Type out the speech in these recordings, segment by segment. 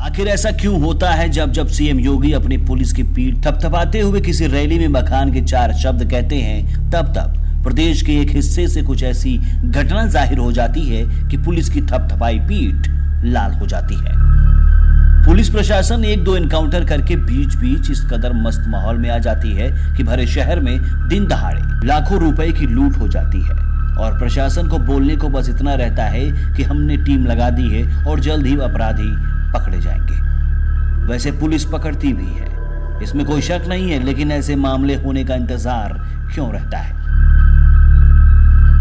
आखिर ऐसा क्यों होता है जब जब सीएम योगी अपनी पुलिस की पीठ थपथपाते हुए किसी रैली में मखान के 4 शब्द कहते हैं, तब तब प्रदेश के एक हिस्से से कुछ ऐसी घटना जाहिर हो जाती है कि पुलिस की थपथपाई पीठ लाल हो जाती है। पुलिस प्रशासन 1-2 एनकाउंटर करके बीच बीच इस कदर मस्त माहौल में आ जाती है कि भरे शहर में दिन दहाड़े लाखों रुपए की लूट हो जाती है और प्रशासन को बोलने को बस इतना रहता है कि हमने टीम लगा दी है और जल्द ही अपराधी पकड़े जाएंगे। वैसे पुलिस पकड़ती भी है, इसमें कोई शक नहीं है, लेकिन ऐसे मामले होने का इंतजार क्यों रहता है?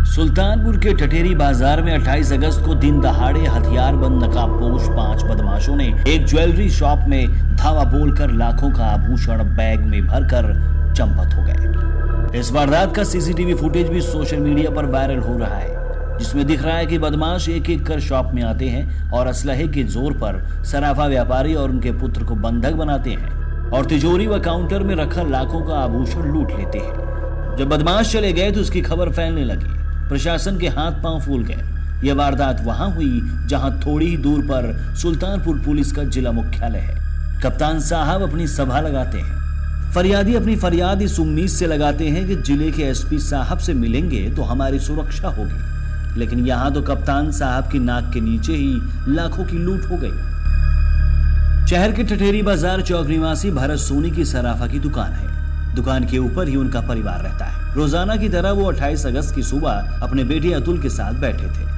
सुल्तानपुर के ठठेरी बाजार में 28 अगस्त को दिन दहाड़े हथियारबंद नकाबपोश 5 बदमाशों ने एक ज्वेलरी शॉप में धावा बोलकर लाखों का आभूषण बैग में भरकर चंपत हो गए। इस वारदात का सीसीटीवी फुटेज भी सोशल मीडिया पर वायरल हो रहा है, जिसमें दिख रहा है कि बदमाश एक एक कर शॉप में आते हैं और असलहे के जोर पर सराफा व्यापारी और उनके पुत्र को बंधक बनाते हैं और तिजोरी व काउंटर में रखा लाखों का आभूषण लूट लेते हैं। जब बदमाश चले गए तो उसकी खबर फैलने लगी, प्रशासन के हाथ पांव फूल गए। यह वारदात वहां हुई जहां थोड़ी ही दूर पर सुल्तानपुर पुलिस का जिला मुख्यालय है। कप्तान साहब अपनी सभा लगाते हैं। फरियादी अपनी फरियाद इस उम्मीद से लगाते हैं कि जिले के एसपी साहब से मिलेंगे तो हमारी सुरक्षा होगी, लेकिन यहां तो कप्तान साहब की नाक के नीचे ही लाखों की लूट हो गई। शहर के ठठेरी बाजार चौक निवासी भरत सोनी की सराफा की दुकान है। दुकान के ऊपर ही उनका परिवार रहता है। रोजाना की तरह वो 28 अगस्त की सुबह अपने बेटे अतुल के साथ बैठे थे।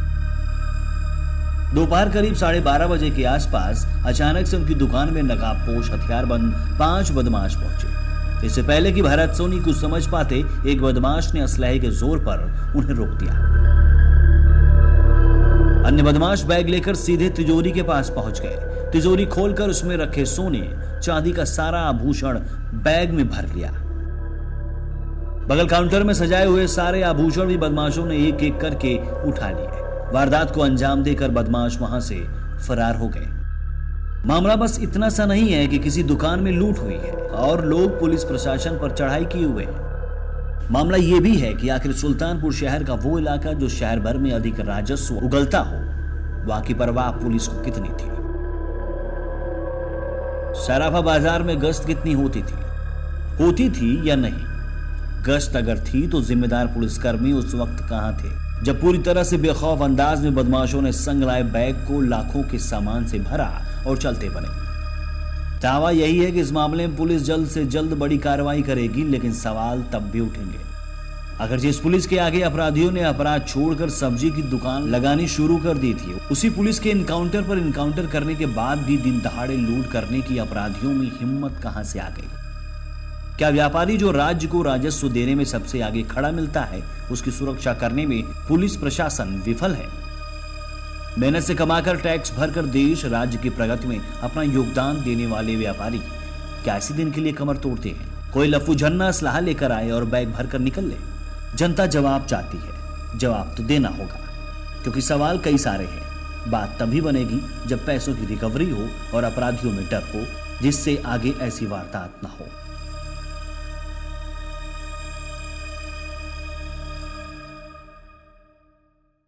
दोपहर करीब 12:30 बजे के आसपास अचानक से उनकी दुकान में नकाबपोश हथियारबंद 5 बदमाश पहुंचे। इससे पहले कि भरत सोनी कुछ समझ पाते, एक बदमाश ने असलहे के जोर पर उन्हें रोक दिया। अन्य बदमाश बैग लेकर सीधे तिजोरी के पास पहुंच गए। तिजोरी खोलकर उसमें रखे सोने चांदी का सारा आभूषण बैग में भर लिया। बगल काउंटर में सजाए हुए सारे आभूषण भी बदमाशों ने एक एक करके उठा लिए। वारदात को अंजाम देकर बदमाश वहां से फरार हो गए। मामला बस इतना सा नहीं है कि किसी दुकान में लूट हुई है और लोग पुलिस प्रशासन पर चढ़ाई किए हुए हैं। मामला यह भी है कि आखिर सुल्तानपुर शहर का वो इलाका जो शहर भर में अधिक राजस्व उगलता हो, वहां की परवाह पुलिस को कितनी थी? सराफा बाजार में गश्त कितनी होती थी या नहीं? गश्त अगर थी तो जिम्मेदार पुलिसकर्मी उस वक्त कहां थे जब पूरी तरह से बेखौफ अंदाज में बदमाशों ने संग लाए बैग को लाखों के सामान से भरा और चलते बने। दावा यही है कि इस मामले में पुलिस जल्द से जल्द बड़ी कार्रवाई करेगी, लेकिन सवाल तब भी उठेंगे अगर जिस पुलिस के आगे अपराधियों ने अपराध छोड़कर सब्जी की दुकान लगानी शुरू कर दी थी, उसी पुलिस के इनकाउंटर पर इनकाउंटर करने के बाद भी दिन दहाड़े लूट करने की अपराधियों में हिम्मत कहां से आ गई? क्या व्यापारी जो राज्य को राजस्व देने में सबसे आगे खड़ा मिलता है, उसकी सुरक्षा करने में पुलिस प्रशासन विफल है? मेहनत से कमाकर टैक्स भरकर देश राज्य की प्रगति में अपना योगदान देने वाले व्यापारी क्या ऐसे दिन के लिए कमर तोड़ते हैं? कोई लफ्फू झन्ना असलाहा लेकर आए और बैग भरकर निकल ले? जनता जवाब चाहती है, जवाब तो देना होगा, क्योंकि सवाल कई सारे हैं। बात तभी बनेगी जब पैसों की रिकवरी हो और अपराधियों में डर हो, जिससे आगे ऐसी वारदात न हो।